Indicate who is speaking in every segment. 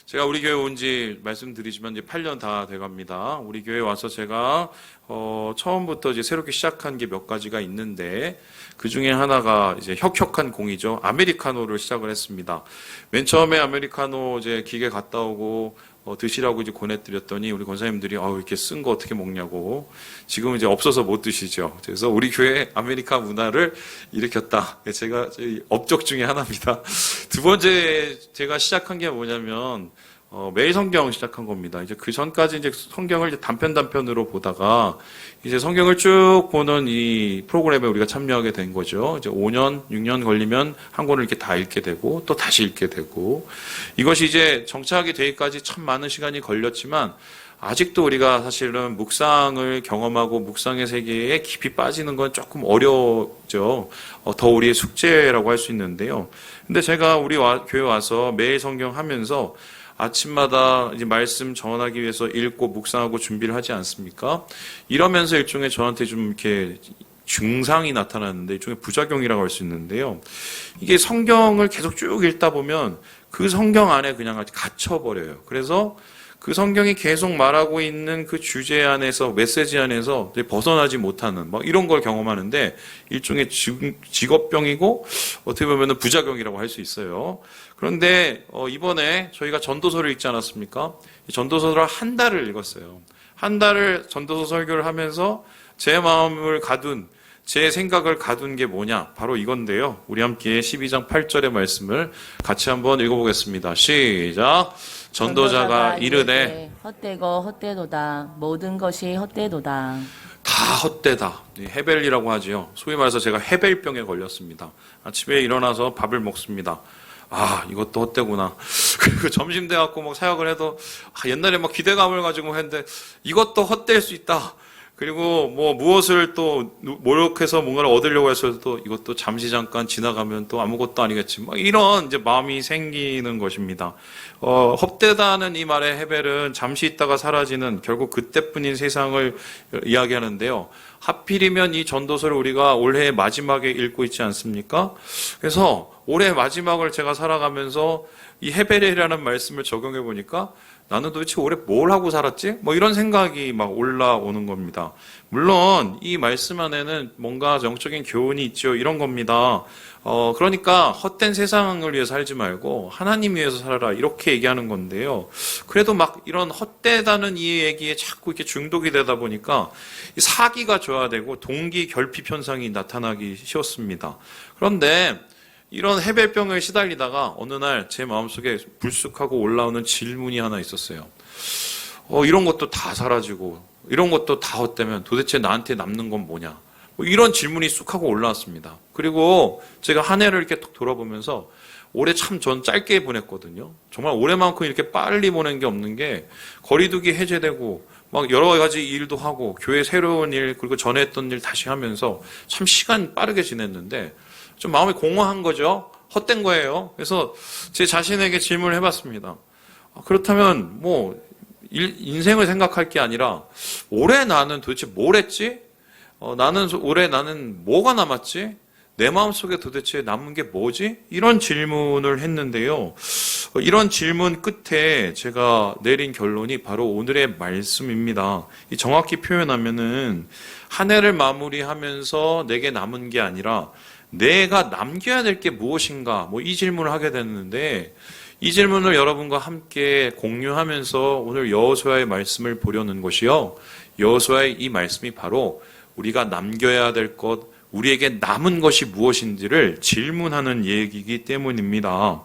Speaker 1: 제가 우리 교회 온 지 말씀드리지만 이제 8년 다 돼갑니다. 우리 교회 와서 제가 처음부터 이제 새롭게 시작한 게 몇 가지가 있는데 그 중에 하나가 이제 혁혁한 공이죠. 아메리카노를 시작을 했습니다. 맨 처음에 아메리카노 이제 기계 갔다 오고 드시라고 이제 권해드렸더니 우리 권사님들이 이렇게 쓴 거 어떻게 먹냐고. 지금 이제 없어서 못 드시죠. 그래서 우리 교회 아메리카 문화를 일으켰다. 제가 업적 중에 하나입니다. 두 번째 제가 시작한 게 뭐냐면 매일 성경 시작한 겁니다. 이제 그 전까지 이제 성경을 이제 단편으로 보다가 이제 성경을 쭉 보는 이 프로그램에 우리가 참여하게 된 거죠. 이제 5년, 6년 걸리면 한 권을 이렇게 다 읽게 되고 또 다시 읽게 되고 이것이 이제 정착이 되기까지 참 많은 시간이 걸렸지만 아직도 우리가 사실은 묵상을 경험하고 묵상의 세계에 깊이 빠지는 건 조금 어렵죠. 더 우리의 숙제라고 할 수 있는데요. 근데 제가 우리 교회 와서 매일 성경 하면서 아침마다 이제 말씀 전하기 위해서 읽고 묵상하고 준비를 하지 않습니까? 이러면서 일종의 저한테 좀 이렇게 증상이 나타나는데 일종의 부작용이라고 할 수 있는데요. 이게 성경을 계속 쭉 읽다 보면 그 성경 안에 그냥 갇혀버려요. 그래서 그 성경이 계속 말하고 있는 그 주제 안에서, 메시지 안에서 벗어나지 못하는 이런 걸 경험하는데 일종의 직업병이고 어떻게 보면 부작용이라고 할 수 있어요. 그런데 이번에 저희가 전도서를 읽지 않았습니까? 전도서를 한 달을 읽었어요. 한 달을 전도서 설교를 하면서 제 마음을 가둔, 제 생각을 가둔 게 뭐냐? 바로 이건데요. 우리 함께 12장 8절의 말씀을 같이 한번 읽어보겠습니다. 시작! 전도자가 이르되
Speaker 2: 헛되고 헛되도다. 모든 것이 헛되도다.
Speaker 1: 다 헛되다. 헤벨이라고 하지요. 소위 말해서 제가 헤벨병에 걸렸습니다. 아침에 일어나서 밥을 먹습니다. 이것도 헛되구나. 그리고 점심 돼 갖고 사역을 해도 옛날에 기대감을 가지고 했는데 이것도 헛될 수 있다. 그리고 무엇을 또 노력해서 뭔가를 얻으려고 해서도 이것도 잠시 잠깐 지나가면 또 아무것도 아니겠지. 이런 이제 마음이 생기는 것입니다. 헛되다는 이 말의 헤벨은 잠시 있다가 사라지는 결국 그때뿐인 세상을 이야기하는데요. 하필이면 이 전도서를 우리가 올해의 마지막에 읽고 있지 않습니까? 그래서 올해 마지막을 제가 살아가면서 이 헤벨이라는 말씀을 적용해 보니까 나는 도대체 올해 뭘 하고 살았지? 이런 생각이 올라오는 겁니다. 물론 이 말씀 안에는 뭔가 영적인 교훈이 있죠. 이런 겁니다. 그러니까 헛된 세상을 위해 살지 말고 하나님 위해서 살아라. 이렇게 얘기하는 건데요. 그래도 이런 헛되다는 이 얘기에 자꾸 이렇게 중독이 되다 보니까 사기가 저하되고 동기 결핍 현상이 나타나기 쉬웠습니다. 그런데 이런 헤벨병에 시달리다가 어느 날 제 마음속에 불쑥하고 올라오는 질문이 하나 있었어요. 이런 것도 다 사라지고 이런 것도 다 헛되면 도대체 나한테 남는 건 뭐냐? 이런 질문이 쑥 하고 올라왔습니다. 그리고 제가 한 해를 이렇게 톡 돌아보면서 올해 참 전 짧게 보냈거든요. 정말 올해만큼 이렇게 빨리 보낸 게 없는 게 거리두기 해제되고 여러 가지 일도 하고 교회 새로운 일 그리고 전에 했던 일 다시 하면서 참 시간 빠르게 지냈는데 좀 마음이 공허한 거죠. 헛된 거예요. 그래서 제 자신에게 질문을 해봤습니다. 그렇다면 인생을 생각할 게 아니라 올해 나는 도대체 뭘 했지? 올해 나는 뭐가 남았지? 내 마음속에 도대체 남은 게 뭐지? 이런 질문을 했는데요. 이런 질문 끝에 제가 내린 결론이 바로 오늘의 말씀입니다. 정확히 표현하면은 한 해를 마무리하면서 내게 남은 게 아니라 내가 남겨야 될 게 무엇인가? 이 질문을 하게 됐는데 이 질문을 여러분과 함께 공유하면서 오늘 여호수아의 말씀을 보려는 것이요. 여호수아의 이 말씀이 바로 우리가 남겨야 될 것, 우리에게 남은 것이 무엇인지를 질문하는 얘기이기 때문입니다.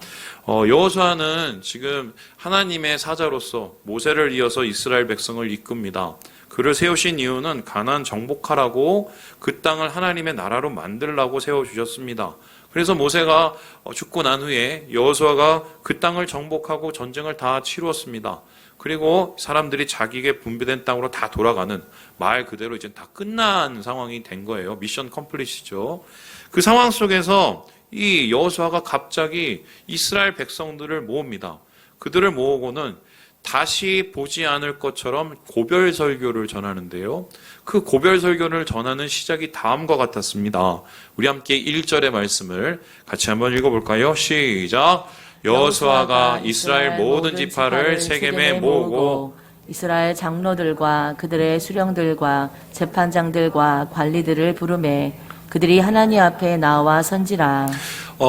Speaker 1: 여호수아는 지금 하나님의 사자로서 모세를 이어서 이스라엘 백성을 이끕니다. 그를 세우신 이유는 가나안 정복하라고 그 땅을 하나님의 나라로 만들라고 세워주셨습니다. 그래서 모세가 죽고 난 후에 여호수아가 그 땅을 정복하고 전쟁을 다 치루었습니다. 그리고 사람들이 자기에게 분배된 땅으로 다 돌아가는 말 그대로 이제 다 끝난 상황이 된 거예요. 미션 컴플릿이죠. 그 상황 속에서 이 여호수아가 갑자기 이스라엘 백성들을 모읍니다. 그들을 모으고는 다시 보지 않을 것처럼 고별 설교를 전하는데요. 그 고별 설교를 전하는 시작이 다음과 같았습니다. 우리 함께 1절의 말씀을 같이 한번 읽어볼까요? 시작! 여호수아가 이스라엘 모든 지파를 세겜에 모으고
Speaker 2: 이스라엘 장로들과 그들의 수령들과 재판장들과 관리들을 부르매 그들이 하나님 앞에 나와 선지라.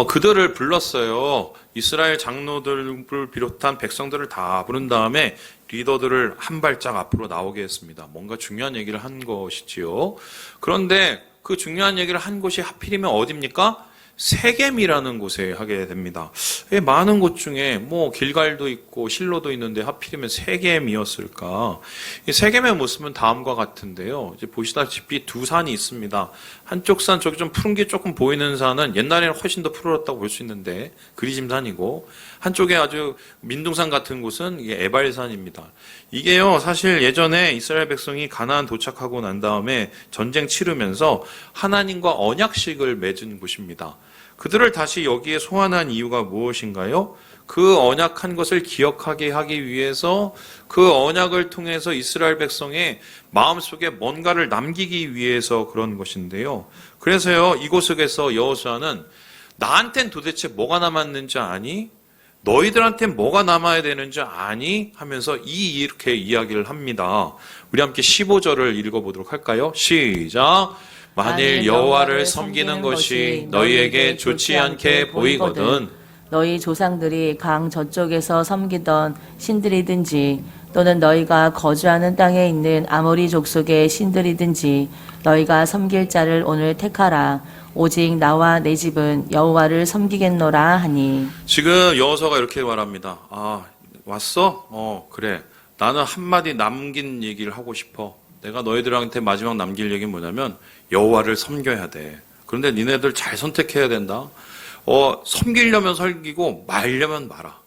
Speaker 1: 그들을 불렀어요. 이스라엘 장로들을 비롯한 백성들을 다 부른 다음에 리더들을 한 발짝 앞으로 나오게 했습니다. 뭔가 중요한 얘기를 한 것이지요. 그런데 그 중요한 얘기를 한 곳이 하필이면 어디입니까? 세겜이라는 곳에 하게 됩니다. 많은 곳 중에 뭐 길갈도 있고 실로도 있는데 하필이면 세겜이었을까? 이 세겜의 모습은 다음과 같은데요. 이제 보시다시피 두 산이 있습니다. 한쪽 산, 저기 좀 푸른 게 조금 보이는 산은 옛날에는 훨씬 더 푸르렀다고 볼 수 있는데 그리심산이고, 한쪽에 아주 민둥산 같은 곳은 이게 에발산입니다. 이게요, 사실 예전에 이스라엘 백성이 가나안 도착하고 난 다음에 전쟁 치르면서 하나님과 언약식을 맺은 곳입니다. 그들을 다시 여기에 소환한 이유가 무엇인가요? 그 언약한 것을 기억하게 하기 위해서, 그 언약을 통해서 이스라엘 백성의 마음속에 뭔가를 남기기 위해서 그런 것인데요. 그래서요, 이곳에서 여호수아는 나한텐 도대체 뭐가 남았는지 아니? 너희들한테 뭐가 남아야 되는지 아니? 하면서 이렇게 이야기를 합니다. 우리 함께 15절을 읽어보도록 할까요? 시작! 만일 여호와를 섬기는 것이 너희에게 좋지 않게 보이거든
Speaker 2: 너희 조상들이 강 저쪽에서 섬기던 신들이든지 또는 너희가 거주하는 땅에 있는 아모리 족속의 신들이든지 너희가 섬길 자를 오늘 택하라. 오직 나와 내 집은 여호와를 섬기겠노라 하니.
Speaker 1: 지금 여호수아가 이렇게 말합니다. 왔어? 그래. 나는 한마디 남긴 얘기를 하고 싶어. 내가 너희들한테 마지막 남길 얘기는 뭐냐면 여호와를 섬겨야 돼. 그런데 니네들 잘 선택해야 된다. 섬기려면 섬기고 말려면 말아.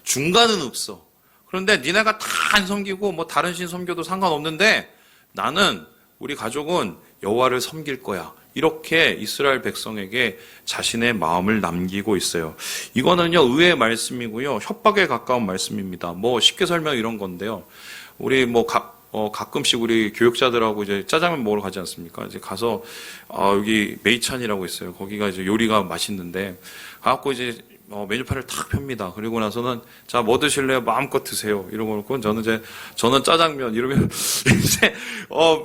Speaker 1: 중간은 없어. 그런데 니네가 다 안 섬기고 뭐 다른 신 섬겨도 상관없는데 나는, 우리 가족은 여호와를 섬길 거야. 이렇게 이스라엘 백성에게 자신의 마음을 남기고 있어요. 이거는요, 의의 말씀이고요, 협박에 가까운 말씀입니다. 뭐 쉽게 설명 이런 건데요. 우리 가끔씩 우리 교육자들하고 이제 짜장면 먹으러 가지 않습니까? 이제 가서, 여기 메이찬이라고 있어요. 거기가 이제 요리가 맛있는데, 가갖고 이제, 메뉴판을 탁 펴니다. 그리고 나서는, 자, 뭐 드실래요? 마음껏 드세요. 이러고 놓고, 저는 짜장면, 이러면, 이제,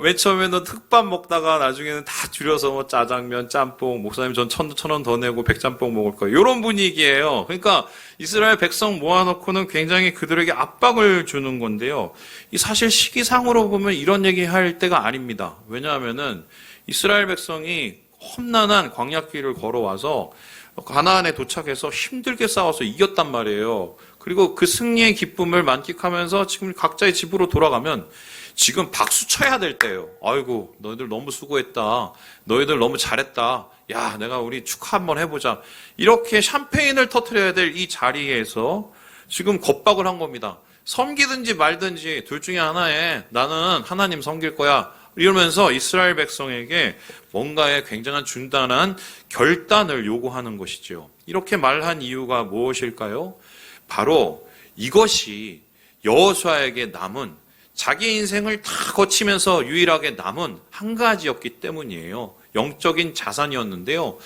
Speaker 1: 맨 처음에는 흑밥 먹다가 나중에는 다 줄여서 뭐 짜장면, 짬뽕, 목사님 전 1,000원 더 내고 백짬뽕 먹을 거예요. 이런 분위기예요. 그러니까, 이스라엘 백성 모아놓고는 굉장히 그들에게 압박을 주는 건데요. 이 사실 시기상으로 보면 이런 얘기 할 때가 아닙니다. 왜냐하면은, 이스라엘 백성이 험난한 광야길을 걸어와서 가나안에 도착해서 힘들게 싸워서 이겼단 말이에요. 그리고 그 승리의 기쁨을 만끽하면서 지금 각자의 집으로 돌아가면 지금 박수 쳐야 될 때예요. 아이고, 너희들 너무 수고했다. 너희들 너무 잘했다. 야, 우리 축하 한번 해보자. 이렇게 샴페인을 터뜨려야 될 이 자리에서 지금 겁박을 한 겁니다. 섬기든지 말든지 둘 중에 하나에 나는 하나님 섬길 거야. 이러면서 이스라엘 백성에게 뭔가의 굉장한 중단한 결단을 요구하는 것이죠. 이렇게 말한 이유가 무엇일까요? 바로 이것이 여호수아에게 남은, 자기 인생을 다 거치면서 유일하게 남은 한 가지였기 때문이에요. 영적인 자산이었는데요.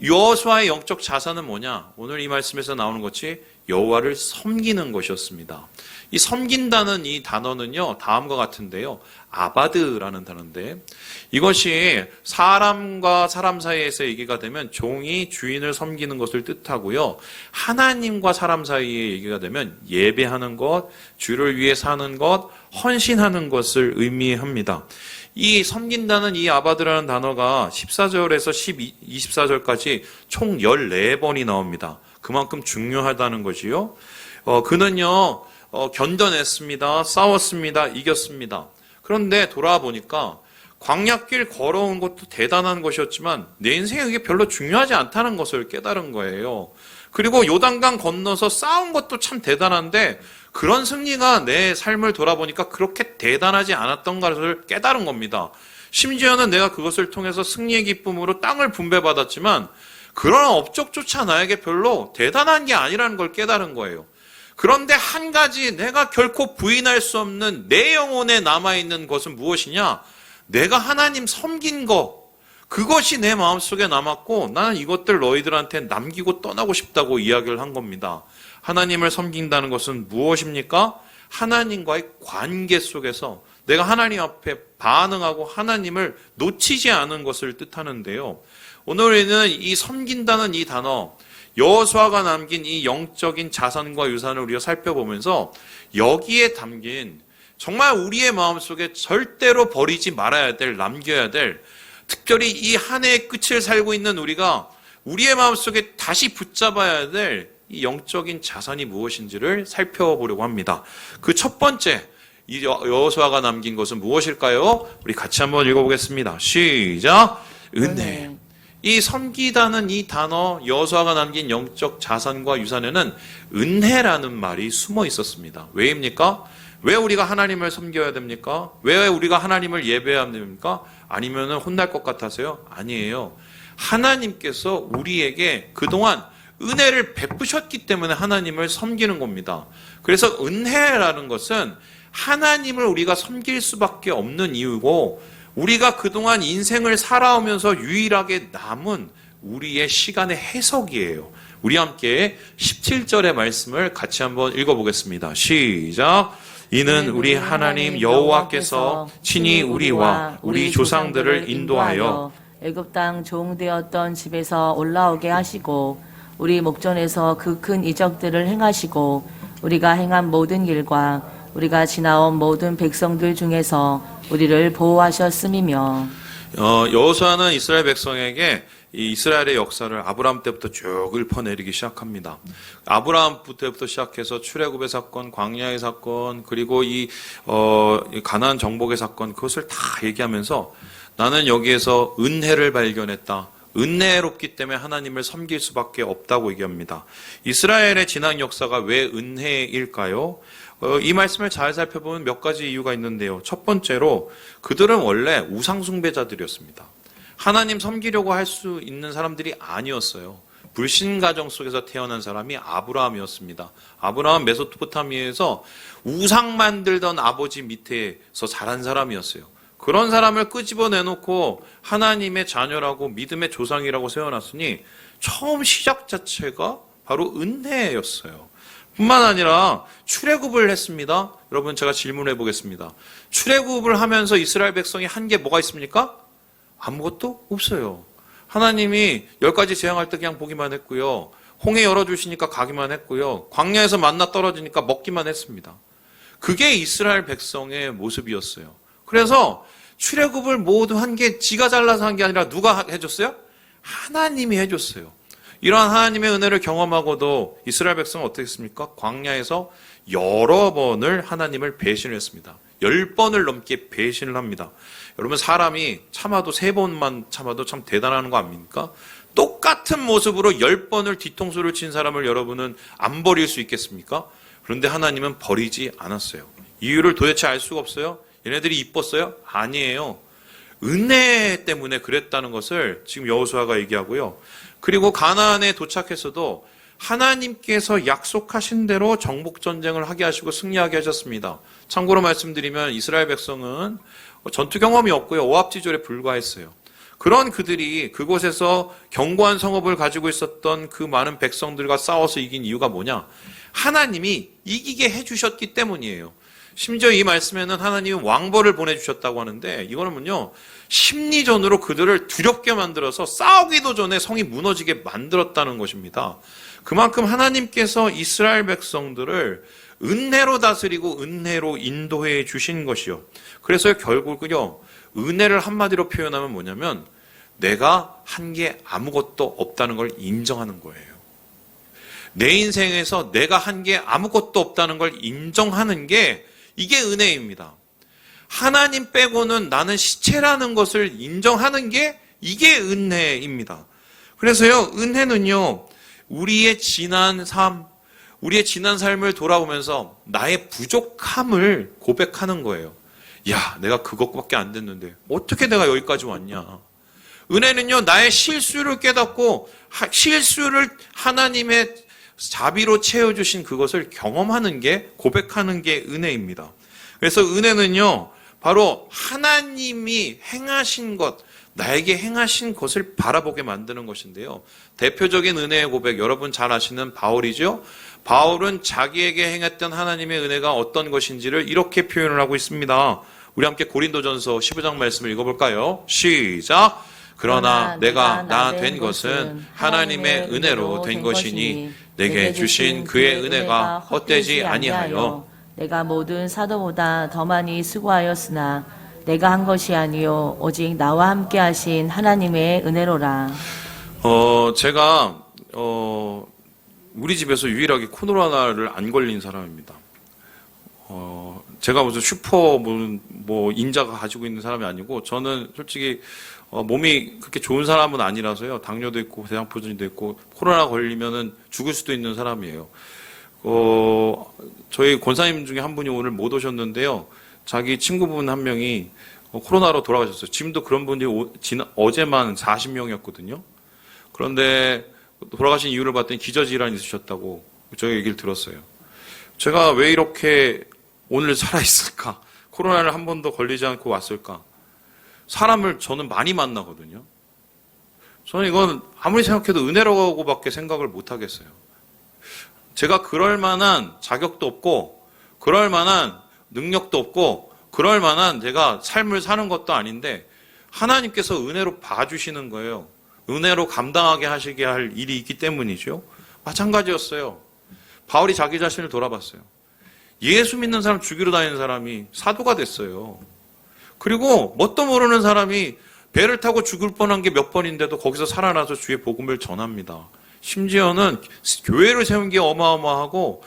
Speaker 1: 여호수아의 영적 자산은 뭐냐? 오늘 이 말씀에서 나오는 것이 여호와를 섬기는 것이었습니다. 이 섬긴다는 이 단어는요, 다음과 같은데요. 아바드라는 단어인데, 이것이 사람과 사람 사이에서 얘기가 되면 종이 주인을 섬기는 것을 뜻하고요. 하나님과 사람 사이의 얘기가 되면 예배하는 것, 주를 위해 사는 것, 헌신하는 것을 의미합니다. 이 섬긴다는 이 아바드라는 단어가 14절에서 24절까지 총 14번이 나옵니다. 그만큼 중요하다는 것이요. 그는요, 견뎌냈습니다. 싸웠습니다. 이겼습니다. 그런데 돌아보니까 광야길 걸어온 것도 대단한 것이었지만 내 인생에 그게 별로 중요하지 않다는 것을 깨달은 거예요. 그리고 요단강 건너서 싸운 것도 참 대단한데 그런 승리가 내 삶을 돌아보니까 그렇게 대단하지 않았던 것을 깨달은 겁니다. 심지어는 내가 그것을 통해서 승리의 기쁨으로 땅을 분배받았지만 그런 업적조차 나에게 별로 대단한 게 아니라는 걸 깨달은 거예요. 그런데 한 가지 내가 결코 부인할 수 없는 내 영혼에 남아있는 것은 무엇이냐? 내가 하나님 섬긴 거, 그것이 내 마음속에 남았고 나는 이것들 너희들한테 남기고 떠나고 싶다고 이야기를 한 겁니다. 하나님을 섬긴다는 것은 무엇입니까? 하나님과의 관계 속에서 내가 하나님 앞에 반응하고 하나님을 놓치지 않은 것을 뜻하는데요. 오늘 우리는 이 섬긴다는 이 단어, 여호수아가 남긴 이 영적인 자산과 유산을 우리가 살펴보면서 여기에 담긴 정말 우리의 마음속에 절대로 버리지 말아야 될, 남겨야 될, 특별히 이 한 해의 끝을 살고 있는 우리가 우리의 마음속에 다시 붙잡아야 될 이 영적인 자산이 무엇인지를 살펴보려고 합니다. 그 첫 번째, 이 여호수아가 남긴 것은 무엇일까요? 우리 같이 한번 읽어보겠습니다. 시작! 은혜. 이 섬기다는 이 단어, 여호수아가 남긴 영적 자산과 유산에는 은혜라는 말이 숨어 있었습니다. 왜입니까? 왜 우리가 하나님을 섬겨야 됩니까? 왜 우리가 하나님을 예배해야 됩니까? 아니면 혼날 것 같아서요? 아니에요. 하나님께서 우리에게 그동안 은혜를 베푸셨기 때문에 하나님을 섬기는 겁니다. 그래서 은혜라는 것은 하나님을 우리가 섬길 수밖에 없는 이유고, 우리가 그동안 인생을 살아오면서 유일하게 남은 우리의 시간의 해석이에요. 우리 함께 17절의 말씀을 같이 한번 읽어보겠습니다. 시작! 이는 우리 하나님 여호와께서 친히 우리와 우리 조상들을 인도하여
Speaker 2: 애굽 땅 종되었던 집에서 올라오게 하시고 우리 목전에서 그 큰 이적들을 행하시고 우리가 행한 모든 길과 우리가 지나온 모든 백성들 중에서 우리를 보호하셨음이며.
Speaker 1: 여호수아는 이스라엘 백성에게 이 이스라엘의 역사를 아브라함 때부터 쭉 읊어내리기 시작합니다. 아브라함 때부터 시작해서 출애굽의 사건, 광야의 사건, 그리고 이 가나안 정복의 사건, 그것을 다 얘기하면서 나는 여기에서 은혜를 발견했다. 은혜롭기 때문에 하나님을 섬길 수밖에 없다고 얘기합니다. 이스라엘의 지난 역사가 왜 은혜일까요? 이 말씀을 잘 살펴보면 몇 가지 이유가 있는데요. 첫 번째로 그들은 원래 우상숭배자들이었습니다. 하나님 섬기려고 할 수 있는 사람들이 아니었어요. 불신 가정 속에서 태어난 사람이 아브라함이었습니다. 아브라함 메소포타미아에서 우상 만들던 아버지 밑에서 자란 사람이었어요. 그런 사람을 끄집어내놓고 하나님의 자녀라고 믿음의 조상이라고 세워놨으니 처음 시작 자체가 바로 은혜였어요. 뿐만 아니라 출애굽을 했습니다. 여러분, 제가 질문해 보겠습니다. 출애굽을 하면서 이스라엘 백성이 한 게 뭐가 있습니까? 아무것도 없어요. 하나님이 10가지 재앙할 때 그냥 보기만 했고요. 홍해 열어주시니까 가기만 했고요. 광야에서 만나 떨어지니까 먹기만 했습니다. 그게 이스라엘 백성의 모습이었어요. 그래서 출애굽을 모두 한 게 지가 잘라서 한 게 아니라 누가 해줬어요? 하나님이 해줬어요. 이러한 하나님의 은혜를 경험하고도 이스라엘 백성은 어떻게 했습니까? 광야에서 여러 번을 하나님을 배신을 했습니다. 10번을 넘게 배신을 합니다. 여러분, 사람이 참아도 3번만 참아도 참 대단한 거 아닙니까? 똑같은 모습으로 10번을 뒤통수를 친 사람을 여러분은 안 버릴 수 있겠습니까? 그런데 하나님은 버리지 않았어요. 이유를 도대체 알 수가 없어요. 얘네들이 이뻤어요? 아니에요. 은혜 때문에 그랬다는 것을 지금 여호수아가 얘기하고요. 그리고 가나안에 도착해서도 하나님께서 약속하신 대로 정복전쟁을 하게 하시고 승리하게 하셨습니다. 참고로 말씀드리면 이스라엘 백성은 전투 경험이 없고요. 오합지졸에 불과했어요. 그런 그들이 그곳에서 견고한 성읍을 가지고 있었던 그 많은 백성들과 싸워서 이긴 이유가 뭐냐? 하나님이 이기게 해주셨기 때문이에요. 심지어 이 말씀에는 하나님이 왕벌을 보내주셨다고 하는데, 이거는요, 심리전으로 그들을 두렵게 만들어서 싸우기도 전에 성이 무너지게 만들었다는 것입니다. 그만큼 하나님께서 이스라엘 백성들을 은혜로 다스리고 은혜로 인도해 주신 것이요. 그래서 결국은요, 은혜를 한마디로 표현하면 뭐냐면 내가 한 게 아무것도 없다는 걸 인정하는 거예요. 내 인생에서 내가 한 게 아무것도 없다는 걸 인정하는 게 이게 은혜입니다. 하나님 빼고는 나는 시체라는 것을 인정하는 게 이게 은혜입니다. 그래서요, 은혜는요, 우리의 지난 삶을 돌아보면서 나의 부족함을 고백하는 거예요. 야, 내가 그것밖에 안 됐는데 어떻게 내가 여기까지 왔냐. 은혜는요, 나의 실수를 깨닫고 실수를 하나님의 자비로 채워주신 그것을 경험하는 게, 고백하는 게 은혜입니다. 그래서 은혜는요, 바로 하나님이 행하신 것, 나에게 행하신 것을 바라보게 만드는 것인데요. 대표적인 은혜의 고백, 여러분 잘 아시는 바울이죠. 바울은 자기에게 행했던 하나님의 은혜가 어떤 것인지를 이렇게 표현을 하고 있습니다. 우리 함께 고린도전서 15장 말씀을 읽어볼까요? 시작! 그러나 내가 나 된 것은 하나님의 은혜로 된 것이니 내게 주신 그의 은혜가 헛되지 아니하여
Speaker 2: 내가 모든 사도보다 더 많이 수고하였으나 내가 한 것이 아니요 오직 나와 함께 하신 하나님의 은혜로라.
Speaker 1: 제가 우리 집에서 유일하게 코로나를 안 걸린 사람입니다. 제가 무슨 슈퍼 뭐 인자가 가지고 있는 사람이 아니고 저는 솔직히 몸이 그렇게 좋은 사람은 아니라서요. 당뇨도 있고 대장포진도 있고 코로나 걸리면은 죽을 수도 있는 사람이에요. 저희 권사님 중에 한 분이 오늘 못 오셨는데요. 자기 친구분 한 명이 코로나로 돌아가셨어요. 지금도 그런 분들이 어제만 40명이었거든요. 그런데 돌아가신 이유를 봤더니 기저질환이 있으셨다고 저희 얘기를 들었어요. 제가 왜 이렇게 오늘 살아있을까? 코로나를 한 번도 걸리지 않고 왔을까? 사람을 저는 많이 만나거든요. 저는 이건 아무리 생각해도 은혜라고밖에 생각을 못 하겠어요. 제가 그럴 만한 자격도 없고, 그럴 만한 능력도 없고, 그럴 만한 제가 삶을 사는 것도 아닌데, 하나님께서 은혜로 봐주시는 거예요. 은혜로 감당하게 하시게 할 일이 있기 때문이죠. 마찬가지였어요. 바울이 자기 자신을 돌아봤어요. 예수 믿는 사람 죽이러 다니는 사람이 사도가 됐어요. 그리고 뭣도 모르는 사람이 배를 타고 죽을 뻔한 게 몇 번인데도 거기서 살아나서 주의 복음을 전합니다. 심지어는 교회를 세운 게 어마어마하고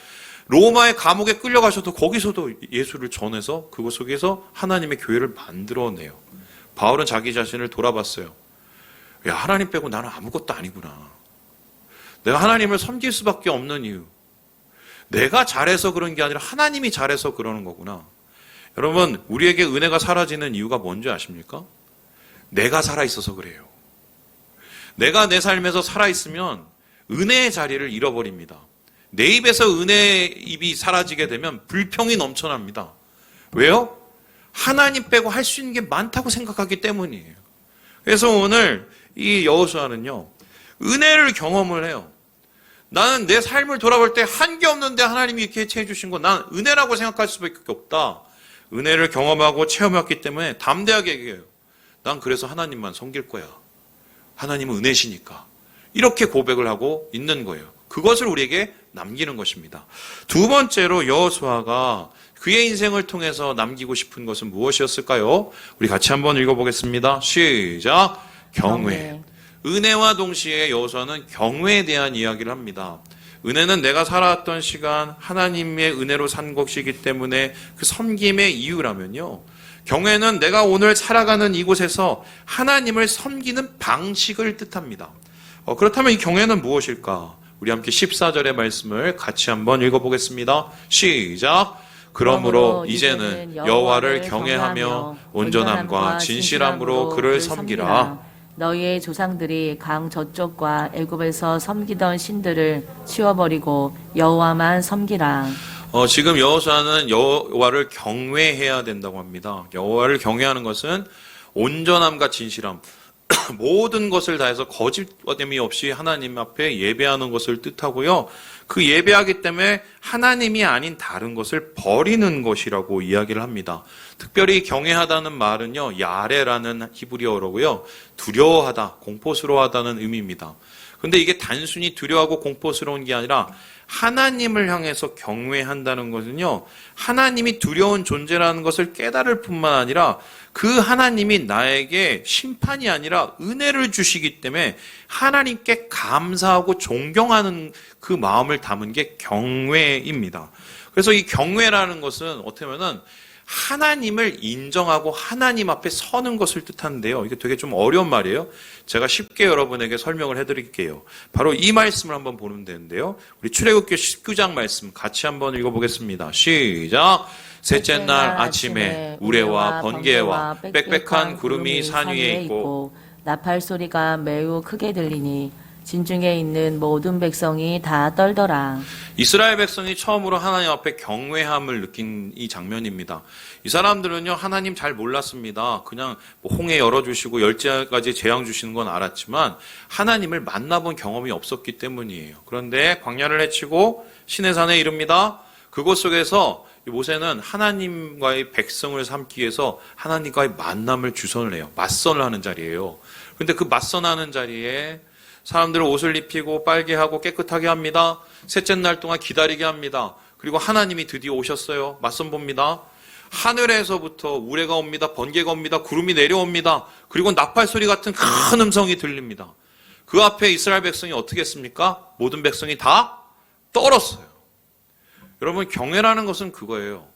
Speaker 1: 로마의 감옥에 끌려가셔도 거기서도 예수를 전해서 그것 속에서 하나님의 교회를 만들어내요. 바울은 자기 자신을 돌아봤어요. 야, 하나님 빼고 나는 아무것도 아니구나. 내가 하나님을 섬길 수밖에 없는 이유. 내가 잘해서 그런 게 아니라 하나님이 잘해서 그러는 거구나. 여러분, 우리에게 은혜가 사라지는 이유가 뭔지 아십니까? 내가 살아있어서 그래요. 내가 내 삶에서 살아있으면 은혜의 자리를 잃어버립니다. 내 입에서 은혜의 입이 사라지게 되면 불평이 넘쳐납니다. 왜요? 하나님 빼고 할 수 있는 게 많다고 생각하기 때문이에요. 그래서 오늘 이 여호수아는요, 은혜를 경험을 해요. 나는 내 삶을 돌아볼 때 한게 없는데 하나님이 이렇게 해체해 주신 거 난 은혜라고 생각할 수밖에 없다. 은혜를 경험하고 체험했기 때문에 담대하게 얘기해요. 난 그래서 하나님만 섬길 거야. 하나님은 은혜시니까. 이렇게 고백을 하고 있는 거예요. 그것을 우리에게 남기는 것입니다. 두 번째로 여호수아가 그의 인생을 통해서 남기고 싶은 것은 무엇이었을까요? 우리 같이 한번 읽어보겠습니다. 시작! 경외. 은혜와 동시에 여호수아는 경외에 대한 이야기를 합니다. 은혜는 내가 살아왔던 시간 하나님의 은혜로 산 것이기 때문에 그 섬김의 이유라면요. 경외는 내가 오늘 살아가는 이곳에서 하나님을 섬기는 방식을 뜻합니다. 그렇다면 이 경외는 무엇일까? 우리 함께 14절의 말씀을 같이 한번 읽어보겠습니다. 시작! 그러므로 이제는 여호와를 경외하며 온전함과 진실함으로 그를 섬기라.
Speaker 2: 너희의 조상들이 강 저쪽과 애굽에서 섬기던 신들을 치워버리고 여호와만 섬기라.
Speaker 1: 지금 여호수아는 여호와를 경외해야 된다고 합니다. 여호와를 경외하는 것은 온전함과 진실함, 모든 것을 다해서 거짓됨이 없이 하나님 앞에 예배하는 것을 뜻하고요. 그 예배하기 때문에 하나님이 아닌 다른 것을 버리는 것이라고 이야기를 합니다. 특별히 경외하다는 말은요, 야레라는 히브리어로고요, 두려워하다, 공포스러워하다는 의미입니다. 근데 이게 단순히 두려워하고 공포스러운 게 아니라 하나님을 향해서 경외한다는 것은요, 하나님이 두려운 존재라는 것을 깨달을 뿐만 아니라 그 하나님이 나에게 심판이 아니라 은혜를 주시기 때문에 하나님께 감사하고 존경하는 그 마음을 담은 게 경외입니다. 그래서 이 경외라는 것은 어떻게 보면은 하나님을 인정하고 하나님 앞에 서는 것을 뜻하는데요. 이게 되게 좀 어려운 말이에요. 제가 쉽게 여러분에게 설명을 해드릴게요. 바로 이 말씀을 한번 보면 되는데요. 우리 출애굽기 19장 말씀 같이 한번 읽어보겠습니다. 시작! 셋째 날 아침에 우레와 번개와 빽빽한 구름이 산 위에 있고
Speaker 2: 나팔 소리가 매우 크게 들리니 진중에 있는 모든 백성이 다 떨더라.
Speaker 1: 이스라엘 백성이 처음으로 하나님 앞에 경외함을 느낀 이 장면입니다. 이 사람들은요, 하나님 잘 몰랐습니다. 그냥 홍해 열어주시고 10가지 재앙 주시는 건 알았지만 하나님을 만나본 경험이 없었기 때문이에요. 그런데 광야를 헤치고 시내산에 이릅니다. 그곳 속에서 모세는 하나님과의 백성을 삼기 위해서 하나님과의 만남을 주선을 해요. 맞선을 하는 자리예요. 그런데 그 맞선하는 자리에 사람들을 옷을 입히고 빨게 하고 깨끗하게 합니다. 셋째 날 동안 기다리게 합니다. 그리고 하나님이 드디어 오셨어요. 맞선 봅니다. 하늘에서부터 우레가 옵니다. 번개가 옵니다. 구름이 내려옵니다. 그리고 나팔 소리 같은 큰 음성이 들립니다. 그 앞에 이스라엘 백성이 어떻게 했습니까? 모든 백성이 다 떨었어요. 여러분, 경외라는 것은 그거예요.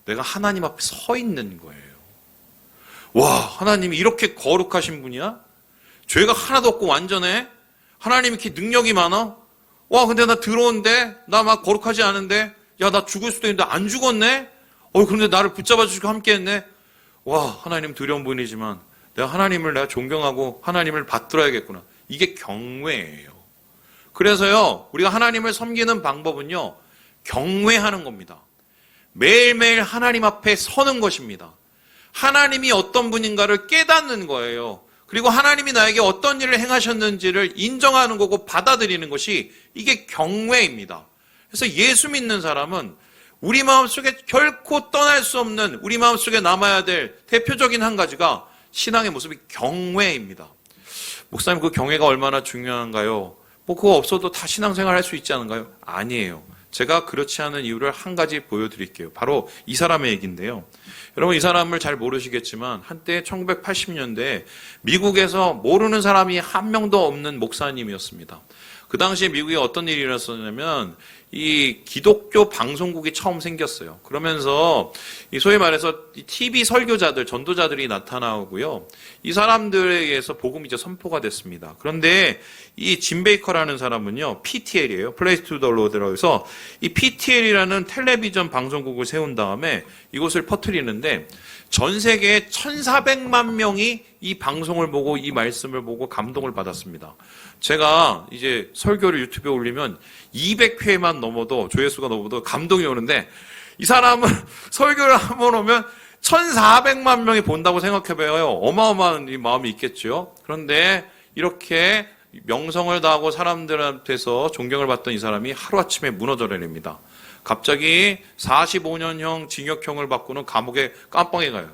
Speaker 1: 내가 하나님 앞에 서 있는 거예요. 와, 하나님이 이렇게 거룩하신 분이야? 죄가 하나도 없고 완전해? 하나님 이렇게 능력이 많아? 와, 근데 나 더러운데? 나 막 거룩하지 않은데? 야, 나 죽을 수도 있는데 안 죽었네? 그런데 나를 붙잡아 주시고 함께 했네? 와, 하나님 두려운 분이지만 내가 하나님을 내가 존경하고 하나님을 받들어야겠구나. 이게 경외예요. 그래서요, 우리가 하나님을 섬기는 방법은요, 경외하는 겁니다. 매일매일 하나님 앞에 서는 것입니다. 하나님이 어떤 분인가를 깨닫는 거예요. 그리고 하나님이 나에게 어떤 일을 행하셨는지를 인정하는 거고 받아들이는 것이 이게 경외입니다. 그래서 예수 믿는 사람은 우리 마음속에 결코 떠날 수 없는, 우리 마음속에 남아야 될 대표적인 한 가지가 신앙의 모습이 경외입니다. 목사님, 그 경외가 얼마나 중요한가요? 그거 없어도 다 신앙생활 할 수 있지 않은가요? 아니에요. 제가 그렇지 않은 이유를 한 가지 보여드릴게요. 바로 이 사람의 얘기인데요. 여러분, 이 사람을 잘 모르시겠지만 한때 1980년대에 미국에서 모르는 사람이 한 명도 없는 목사님이었습니다. 그 당시에 미국에 어떤 일이 일어났었냐면 이 기독교 방송국이 처음 생겼어요. 그러면서 이 소위 말해서 TV 설교자들, 전도자들이 나타나고요. 이 사람들에 의해서 복음이 이제 선포가 됐습니다. 그런데 이 짐 베이커라는 사람은요, PTL이에요. Place to the Lord라고 해서 이 PTL이라는 텔레비전 방송국을 세운 다음에 이곳을 퍼뜨리는데 전 세계에 1,400만 명이 이 방송을 보고 이 말씀을 보고 감동을 받았습니다. 제가 이제 설교를 유튜브에 올리면 200회만 넘어도, 조회수가 넘어도 감동이 오는데 이 사람은 설교를 한번 오면 1,400만 명이 본다고 생각해봐요. 어마어마한 이 마음이 있겠죠. 그런데 이렇게 명성을 다하고 사람들한테서 존경을 받던 이 사람이 하루아침에 무너져 내립니다. 갑자기 45년형 징역형을 받고는 감옥에 깜빵에 가요.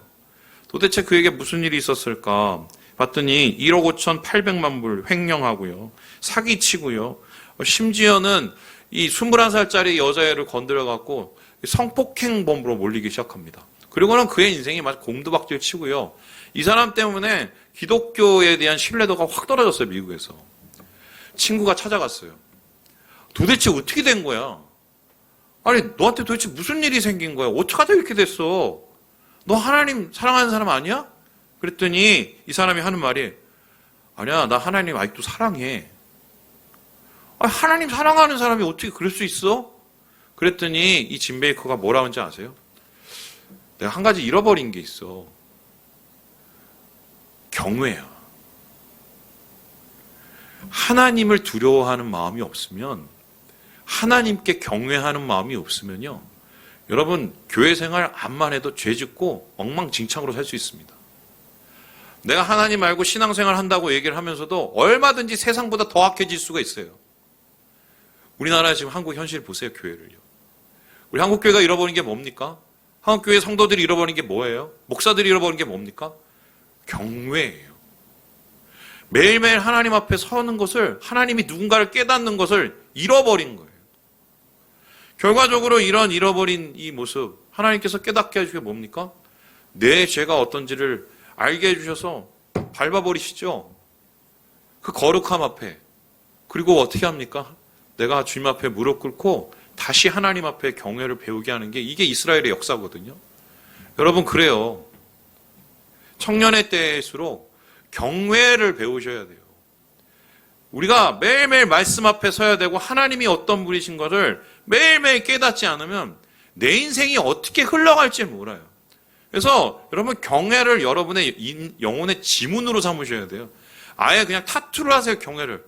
Speaker 1: 도대체 그에게 무슨 일이 있었을까 봤더니 1억 5,800만 불 횡령하고요. 사기치고요. 심지어는 이 21살짜리 여자애를 건드려갖고 성폭행범으로 몰리기 시작합니다. 그리고는 그의 인생이 마치 곰두박질 치고요. 이 사람 때문에 기독교에 대한 신뢰도가 확 떨어졌어요, 미국에서. 친구가 찾아갔어요. 도대체 어떻게 된 거야? 아니, 너한테 도대체 무슨 일이 생긴 거야? 어떻게 하다 이렇게 됐어? 너 하나님 사랑하는 사람 아니야? 그랬더니 이 사람이 하는 말이, 아니야, 나 하나님 아직도 사랑해. 아니, 하나님 사랑하는 사람이 어떻게 그럴 수 있어? 그랬더니 이 짐 베이커가 뭐라 하는지 아세요? 내가 한 가지 잃어버린 게 있어. 경외야. 하나님을 두려워하는 마음이 없으면, 하나님께 경외하는 마음이 없으면요, 여러분, 교회 생활 암만 해도 죄 짓고 엉망진창으로 살 수 있습니다. 내가 하나님 알고 신앙생활 한다고 얘기를 하면서도 얼마든지 세상보다 더 악해질 수가 있어요. 우리나라 지금 한국 현실 보세요, 교회를요. 우리 한국교회가 잃어버린 게 뭡니까? 한국교회 성도들이 잃어버린 게 뭐예요? 목사들이 잃어버린 게 뭡니까? 경외예요. 매일매일 하나님 앞에 서는 것을, 하나님이 누군가를 깨닫는 것을 잃어버린 거예요. 결과적으로 이런 잃어버린 이 모습, 하나님께서 깨닫게 해주게 뭡니까? 내 죄가 어떤지를 알게 해주셔서 밟아버리시죠. 그 거룩함 앞에. 그리고 어떻게 합니까? 내가 주님 앞에 무릎 꿇고 다시 하나님 앞에 경외를 배우게 하는 게, 이게 이스라엘의 역사거든요. 여러분, 그래요. 청년의 때일수록 경외를 배우셔야 돼요. 우리가 매일매일 말씀 앞에 서야 되고 하나님이 어떤 분이신 것을 매일매일 깨닫지 않으면 내 인생이 어떻게 흘러갈지 몰라요. 그래서 여러분, 경외를 여러분의 영혼의 지문으로 삼으셔야 돼요. 아예 그냥 타투를 하세요, 경외를.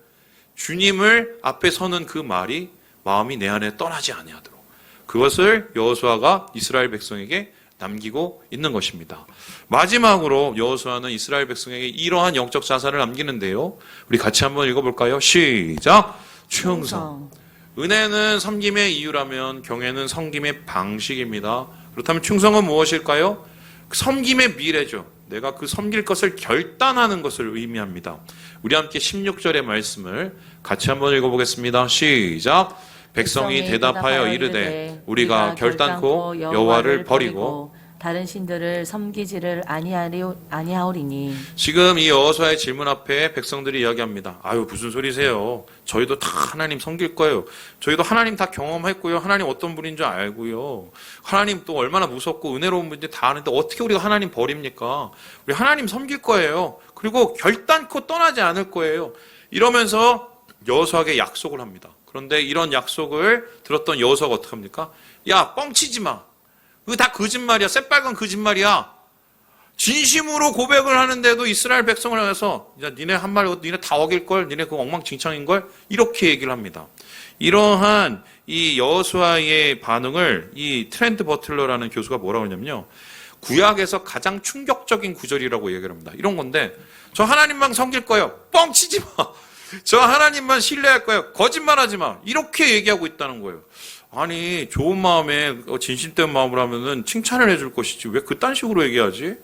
Speaker 1: 주님을 앞에 서는 그 말이 마음이 내 안에 떠나지 아니하도록. 그것을 여호수아가 이스라엘 백성에게 남기고 있는 것입니다. 마지막으로 여호수아는 이스라엘 백성에게 이러한 영적 자산을 남기는데요. 우리 같이 한번 읽어볼까요? 시작! 충성. 은혜는 섬김의 이유라면 경외는 섬김의 방식입니다. 그렇다면 충성은 무엇일까요? 섬김의 미래죠. 내가 그 섬길 것을 결단하는 것을 의미합니다. 우리 함께 16절의 말씀을 같이 한번 읽어보겠습니다. 시작. 백성이 대답하여 이르되 우리가 결단코 여호와를 버리고
Speaker 2: 다른 신들을 섬기지를 아니하오리니.
Speaker 1: 지금 이 여호수아의 질문 앞에 백성들이 이야기합니다. 아유, 무슨 소리세요? 저희도 다 하나님 섬길 거예요. 저희도 하나님 다 경험했고요. 하나님 어떤 분인 줄 알고요. 하나님 또 얼마나 무섭고 은혜로운 분인지 다 아는데 어떻게 우리가 하나님 버립니까? 우리 하나님 섬길 거예요. 그리고 결단코 떠나지 않을 거예요. 이러면서 여호수아에게 약속을 합니다. 그런데 이런 약속을 들었던 여호수아가 어떻게 합니까? 야, 뻥치지 마. 그거 다 거짓말이야. 새빨간 거짓말이야. 진심으로 고백을 하는데도 이스라엘 백성을 향해서 야, 니네 한 말, 니네 다 어길걸? 니네 그거 엉망진창인걸? 이렇게 얘기를 합니다. 이러한 이 여호수아의 반응을 이 트렌트 버틀러라는 교수가 뭐라고 하냐면요. 구약에서 가장 충격적인 구절이라고 얘기를 합니다. 이런 건데, 저 하나님만 섬길 거예요. 뻥치지 마. 저 하나님만 신뢰할 거예요. 거짓말하지 마. 이렇게 얘기하고 있다는 거예요. 아니, 좋은 마음에 진심된 마음으로 하면은 칭찬을 해줄 것이지 왜 그딴 식으로 얘기하지?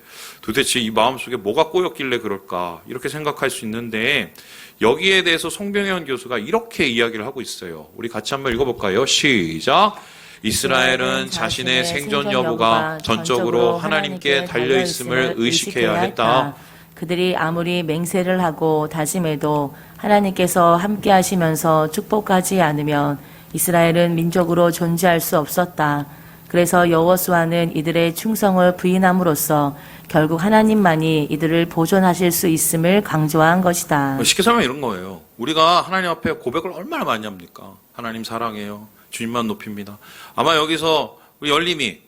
Speaker 1: 도대체 이 마음속에 뭐가 꼬였길래 그럴까? 이렇게 생각할 수 있는데 여기에 대해서 송병현 교수가 이렇게 이야기를 하고 있어요. 우리 같이 한번 읽어볼까요? 시작. 이스라엘은 자신의 생존 여부가 전적으로 하나님께 달려있음을 의식해야 했다.
Speaker 2: 그들이 아무리 맹세를 하고 다짐해도 하나님께서 함께 하시면서 축복하지 않으면 이스라엘은 민족으로 존재할 수 없었다. 그래서 여호수아는 이들의 충성을 부인함으로써 결국 하나님만이 이들을 보존하실 수 있음을 강조한 것이다.
Speaker 1: 쉽게 설명하면 이런 거예요. 우리가 하나님 앞에 고백을 얼마나 많이 합니까? 하나님 사랑해요. 주님만 높입니다. 아마 여기서 우리 열림이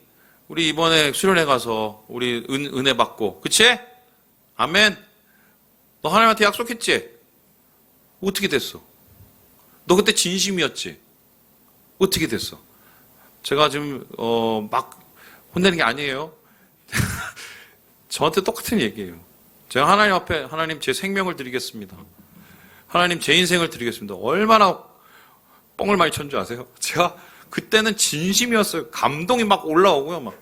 Speaker 1: 우리 이번에 수련회 가서 우리 은혜 받고 그치? 아멘. 너 하나님한테 약속했지? 어떻게 됐어? 너 그때 진심이었지? 어떻게 됐어? 제가 지금 막 혼내는 게 아니에요. 저한테 똑같은 얘기예요. 제가 하나님 앞에 하나님 제 생명을 드리겠습니다. 하나님 제 인생을 드리겠습니다. 얼마나 뻥을 많이 쳤는 줄 아세요? 제가 그때는 진심이었어요. 감동이 막 올라오고요. 막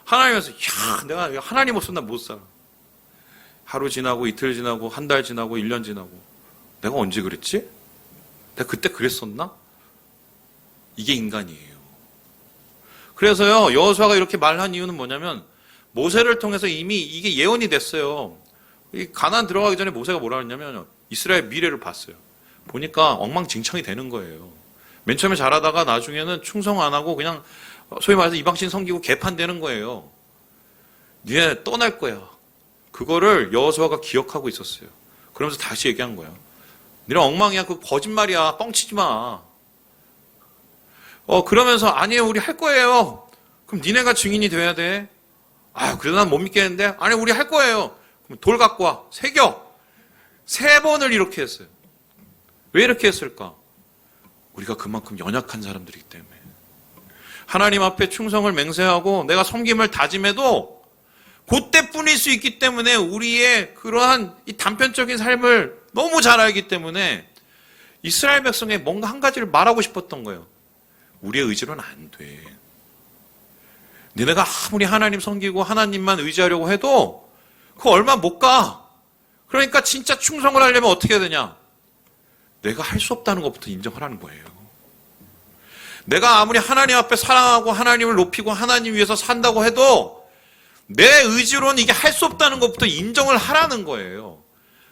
Speaker 1: 하나님에서 야, 내가 하나님 없으면 나 못 살아. 하루 지나고 이틀 지나고 한 달 지나고 1년 지나고 내가 언제 그랬지? 내가 그때 그랬었나? 이게 인간이에요. 그래서요, 여호수아가 이렇게 말한 이유는 뭐냐면 모세를 통해서 이미 이게 예언이 됐어요. 이 가나안 들어가기 전에 모세가 뭐라 했냐면 이스라엘 미래를 봤어요. 보니까 엉망진창이 되는 거예요. 맨 처음에 잘하다가 나중에는 충성 안 하고 그냥 소위 말해서 이방신 섬기고 개판되는 거예요. 니네 떠날 거야. 그거를 여호수아가 기억하고 있었어요. 그러면서 다시 얘기한 거예요. 니네 엉망이야. 그거 거짓말이야. 뻥치지 마. 그러면서 아니에요. 우리 할 거예요. 그럼 니네가 증인이 돼야 돼. 아, 그래도 난 못 믿겠는데. 아니, 우리 할 거예요. 그럼 돌 갖고 와. 새겨. 3번을 이렇게 했어요. 왜 이렇게 했을까? 우리가 그만큼 연약한 사람들이기 때문에. 하나님 앞에 충성을 맹세하고 내가 섬김을 다짐해도 그때뿐일 수 있기 때문에 우리의 그러한 이 단편적인 삶을 너무 잘 알기 때문에 이스라엘 백성에 뭔가 한 가지를 말하고 싶었던 거예요. 우리의 의지로는 안 돼. 너네가 아무리 하나님 섬기고 하나님만 의지하려고 해도 그거 얼마 못 가. 그러니까 진짜 충성을 하려면 어떻게 해야 되냐? 내가 할 수 없다는 것부터 인정하라는 거예요. 내가 아무리 하나님 앞에 사랑하고 하나님을 높이고 하나님 위해서 산다고 해도 내 의지로는 이게 할 수 없다는 것부터 인정을 하라는 거예요.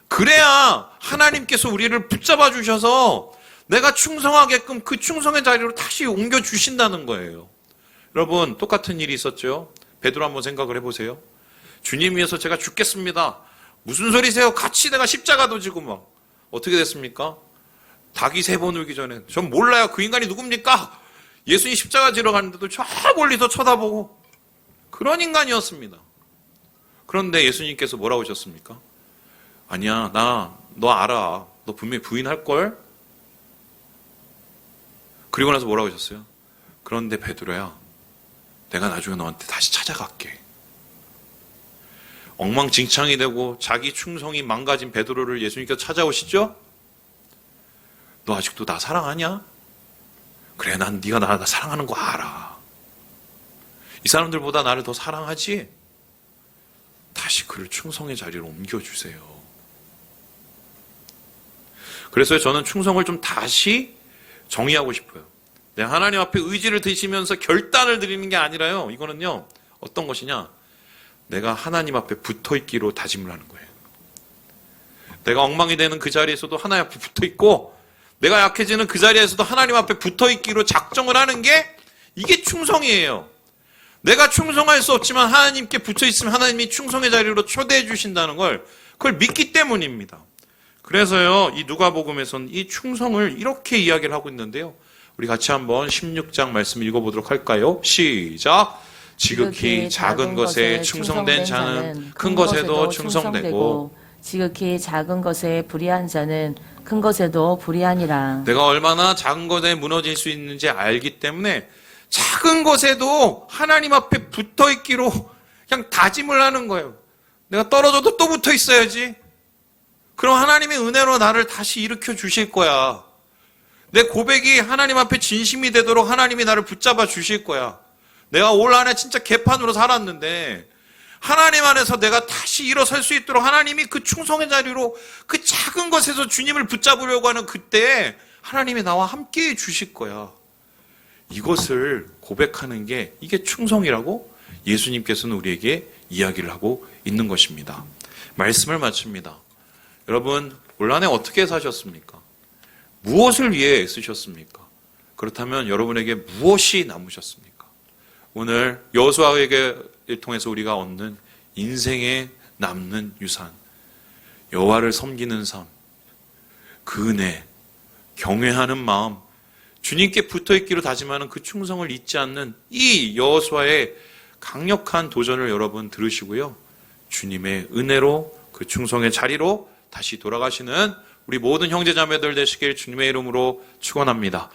Speaker 1: 그래야 하나님께서 우리를 붙잡아 주셔서 내가 충성하게끔 그 충성의 자리로 다시 옮겨 주신다는 거예요. 여러분, 똑같은 일이 있었죠. 베드로 한번 생각을 해보세요. 주님 위해서 제가 죽겠습니다. 무슨 소리세요? 같이 내가 십자가도 지고 막. 어떻게 됐습니까? 닭이 3번 울기 전에 전 몰라요. 그 인간이 누굽니까? 예수님 십자가 지러 가는데도 저 멀리서 쳐다보고 그런 인간이었습니다. 그런데 예수님께서 뭐라고 하셨습니까? 아니야, 너 알아. 너 분명히 부인할걸? 그리고 나서 뭐라고 하셨어요? 그런데 베드로야, 내가 나중에 너한테 다시 찾아갈게. 엉망진창이 되고 자기 충성이 망가진 베드로를 예수님께서 찾아오시죠? 너 아직도 나 사랑하냐? 그래, 난 네가 나 사랑하는 거 알아. 이 사람들보다 나를 더 사랑하지? 다시 그를 충성의 자리로 옮겨주세요. 그래서 저는 충성을 좀 다시 정의하고 싶어요. 하나님 앞에 의지를 드시면서 결단을 드리는 게 아니라요. 이거는요, 어떤 것이냐? 내가 하나님 앞에 붙어 있기로 다짐을 하는 거예요. 내가 엉망이 되는 그 자리에서도 하나님 앞에 붙어 있고, 내가 약해지는 그 자리에서도 하나님 앞에 붙어 있기로 작정을 하는 게 이게 충성이에요. 내가 충성할 수 없지만 하나님께 붙어 있으면 하나님이 충성의 자리로 초대해 주신다는 걸 그걸 믿기 때문입니다. 그래서요, 이 누가복음에서는 이 충성을 이렇게 이야기를 하고 있는데요. 우리 같이 한번 16장 말씀 읽어보도록 할까요? 시작! 지극히 작은 것에 충성된 자는 큰 것에도 충성되고
Speaker 2: 지극히 작은 것에 불의한 자는 큰 것에도 불의하니라.
Speaker 1: 내가 얼마나 작은 것에 무너질 수 있는지 알기 때문에 작은 것에도 하나님 앞에 붙어 있기로 그냥 다짐을 하는 거예요. 내가 떨어져도 또 붙어 있어야지. 그럼 하나님의 은혜로 나를 다시 일으켜 주실 거야. 내 고백이 하나님 앞에 진심이 되도록 하나님이 나를 붙잡아 주실 거야. 내가 올 한해 진짜 개판으로 살았는데 하나님 안에서 내가 다시 일어설 수 있도록 하나님이 그 충성의 자리로 그 작은 것에서 주님을 붙잡으려고 하는 그때 하나님이 나와 함께 해 주실 거야. 이것을 고백하는 게 이게 충성이라고 예수님께서는 우리에게 이야기를 하고 있는 것입니다. 말씀을 마칩니다. 여러분, 올 한해 어떻게 사셨습니까? 무엇을 위해 애쓰셨습니까? 그렇다면 여러분에게 무엇이 남으셨습니까? 오늘 여호수아에게를 통해서 우리가 얻는 인생에 남는 유산, 여호와를 섬기는 삶, 그 은혜, 경외하는 마음, 주님께 붙어있기로 다짐하는 그 충성을 잊지 않는 이 여호수아의 강력한 도전을 여러분 들으시고요. 주님의 은혜로 그 충성의 자리로 다시 돌아가시는 우리 모든 형제자매들 되시길 주님의 이름으로 축원합니다.